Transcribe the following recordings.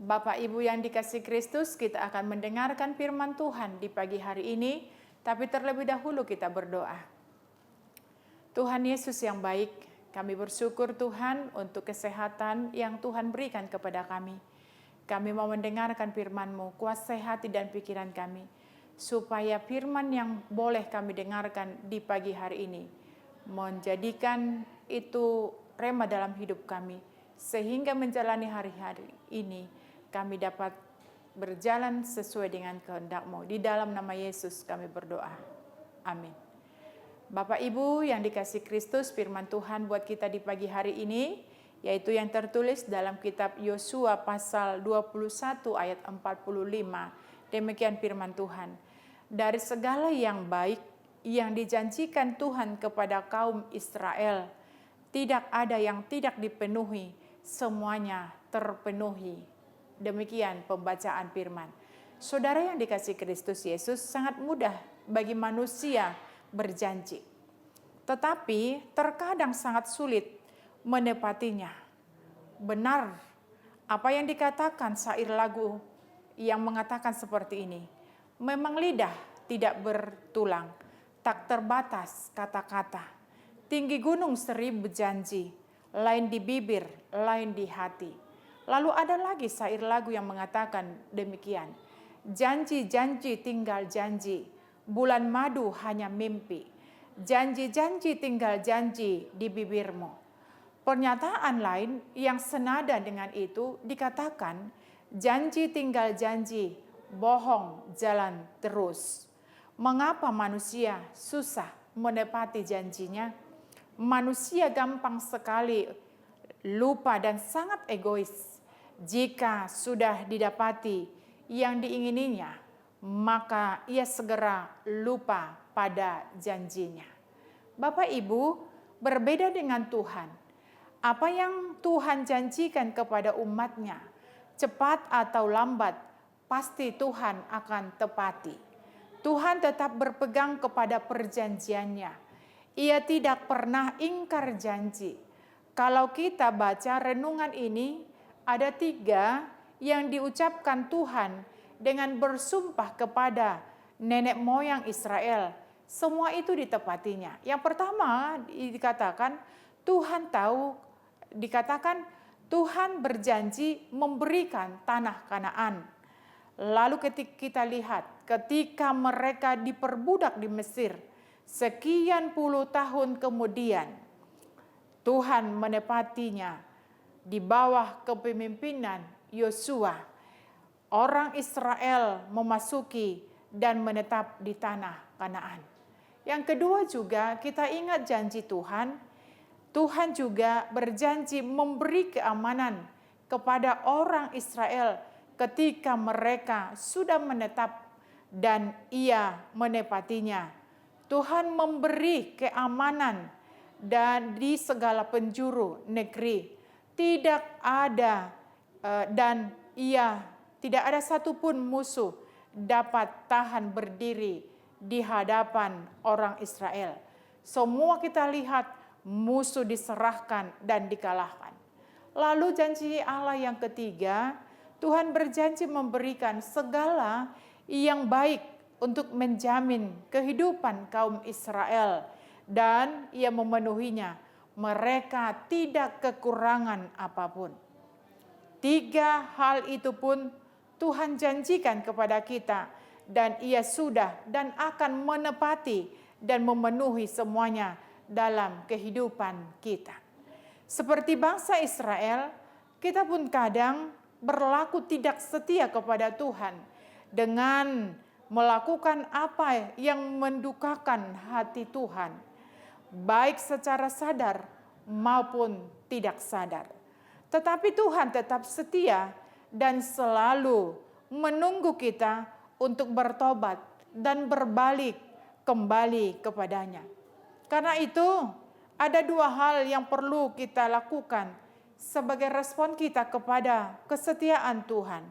Bapak Ibu yang dikasihi Kristus, kita akan mendengarkan firman Tuhan di pagi hari ini, tapi terlebih dahulu kita berdoa. Tuhan Yesus yang baik, kami bersyukur Tuhan untuk kesehatan yang Tuhan berikan kepada kami. Kami mau mendengarkan firman-Mu, kuasai hati dan pikiran kami, supaya firman yang boleh kami dengarkan di pagi hari ini, menjadikan itu rema dalam hidup kami, sehingga menjalani hari-hari ini, kami dapat berjalan sesuai dengan kehendak-Mu. Di dalam nama Yesus kami berdoa. Amin. Bapak Ibu yang dikasihi Kristus, firman Tuhan buat kita di pagi hari ini, yaitu yang tertulis dalam kitab Yosua pasal 21 ayat 45. Demikian firman Tuhan. Dari segala yang baik yang dijanjikan Tuhan kepada kaum Israel, tidak ada yang tidak dipenuhi, semuanya terpenuhi. Demikian pembacaan firman. Saudara yang dikasihi Kristus Yesus, sangat mudah bagi manusia berjanji, tetapi terkadang sangat sulit menepatinya. Benar apa yang dikatakan syair lagu yang mengatakan seperti ini. Memang lidah tidak bertulang, tak terbatas kata-kata. Tinggi gunung seribu janji, lain di bibir, lain di hati. Lalu ada lagi syair lagu yang mengatakan demikian. Janji-janji tinggal janji, bulan madu hanya mimpi. Janji-janji tinggal janji di bibirmu. Pernyataan lain yang senada dengan itu dikatakan, janji tinggal janji, bohong jalan terus. Mengapa manusia susah menepati janjinya? Manusia gampang sekali lupa dan sangat egois. Jika sudah didapati yang diingininya, maka ia segera lupa pada janjinya. Bapak Ibu, berbeda dengan Tuhan. Apa yang Tuhan janjikan kepada umatnya, cepat atau lambat, pasti Tuhan akan tepati. Tuhan tetap berpegang kepada perjanjiannya. Ia tidak pernah ingkar janji. Kalau kita baca renungan ini, ada 3 yang diucapkan Tuhan dengan bersumpah kepada nenek moyang Israel. Semua itu ditepatinya. Yang pertama dikatakan Tuhan berjanji memberikan tanah Kanaan. Lalu ketika kita lihat, ketika mereka diperbudak di Mesir, sekian puluh tahun kemudian, Tuhan menepatinya di bawah kepemimpinan Yosua. Orang Israel memasuki dan menetap di tanah Kanaan. Yang kedua juga kita ingat janji Tuhan. Tuhan juga berjanji memberi keamanan kepada orang Israel ketika mereka sudah menetap dan ia menepatinya. Tuhan memberi keamanan dan di segala penjuru negeri. Tidak ada tidak ada satupun musuh dapat tahan berdiri di hadapan orang Israel. Semua kita lihat musuh diserahkan dan dikalahkan. Lalu janji Allah yang ketiga, Tuhan berjanji memberikan segala yang baik untuk menjamin kehidupan kaum Israel dan ia memenuhinya. Mereka tidak kekurangan apapun. 3 hal itu pun Tuhan janjikan kepada kita dan ia sudah dan akan menepati dan memenuhi semuanya dalam kehidupan kita. Seperti bangsa Israel, kita pun kadang berlaku tidak setia kepada Tuhan dengan melakukan apa yang mendukakan hati Tuhan, baik secara sadar maupun tidak sadar. Tetapi Tuhan tetap setia dan selalu menunggu kita untuk bertobat dan berbalik kembali kepadanya. Karena itu, ada 2 hal yang perlu kita lakukan sebagai respon kita kepada kesetiaan Tuhan.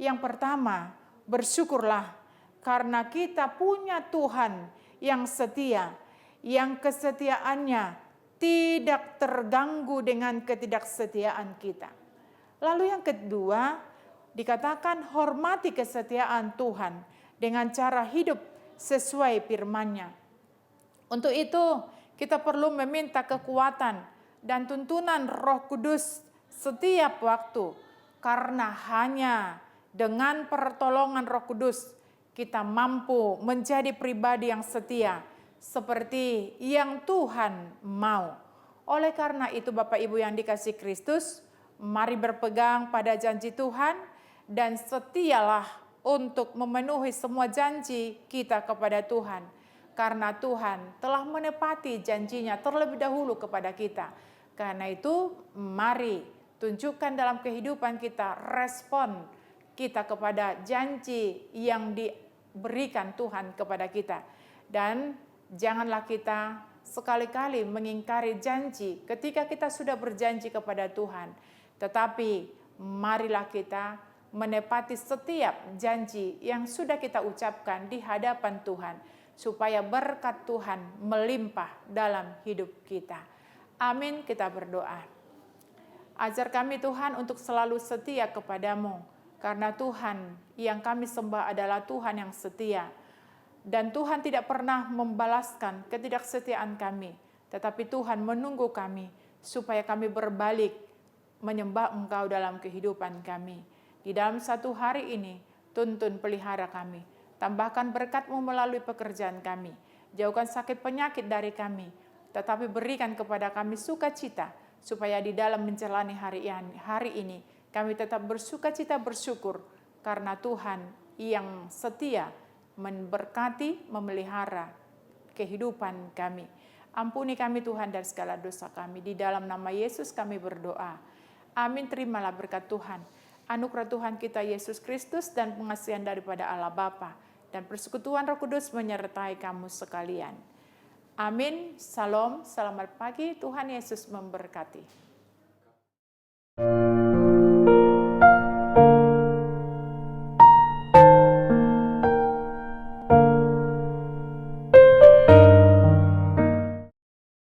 Yang pertama, bersyukurlah karena kita punya Tuhan yang setia, yang kesetiaannya tidak terganggu dengan ketidaksetiaan kita. Lalu yang kedua, Dikatakan hormati kesetiaan Tuhan dengan cara hidup sesuai firman-Nya. Untuk itu kita perlu meminta kekuatan dan tuntunan Roh Kudus setiap waktu, karena hanya dengan pertolongan Roh Kudus kita mampu menjadi pribadi yang setia seperti yang Tuhan mau. Oleh karena itu Bapak Ibu yang dikasihi Kristus, mari berpegang pada janji Tuhan dan setialah untuk memenuhi semua janji kita kepada Tuhan. Karena Tuhan telah menepati janjinya terlebih dahulu kepada kita. Karena itu mari tunjukkan dalam kehidupan kita respon kita kepada janji yang diberikan Tuhan kepada kita. Dan janganlah kita sekali-kali mengingkari janji ketika kita sudah berjanji kepada Tuhan. Tetapi marilah kita menepati setiap janji yang sudah kita ucapkan di hadapan Tuhan, supaya berkat Tuhan melimpah dalam hidup kita. Amin, kita berdoa. Ajar kami Tuhan untuk selalu setia kepadamu, karena Tuhan yang kami sembah adalah Tuhan yang setia. Dan Tuhan tidak pernah membalaskan ketidaksetiaan kami, tetapi Tuhan menunggu kami supaya kami berbalik menyembah Engkau dalam kehidupan kami. Di dalam satu hari ini, tuntun pelihara kami. Tambahkan berkat-Mu melalui pekerjaan kami. Jauhkan sakit penyakit dari kami. Tetapi berikan kepada kami sukacita, supaya di dalam menjalani hari ini, kami tetap bersukacita bersyukur, karena Tuhan yang setia memberkati, memelihara kehidupan kami. Ampuni kami Tuhan dari segala dosa kami. Di dalam nama Yesus kami berdoa. Amin. Terimalah berkat Tuhan, anugerah Tuhan kita Yesus Kristus, dan pengasihan daripada Allah Bapa dan persekutuan Roh Kudus menyertai kamu sekalian. Amin. Salam, selamat pagi, Tuhan Yesus memberkati.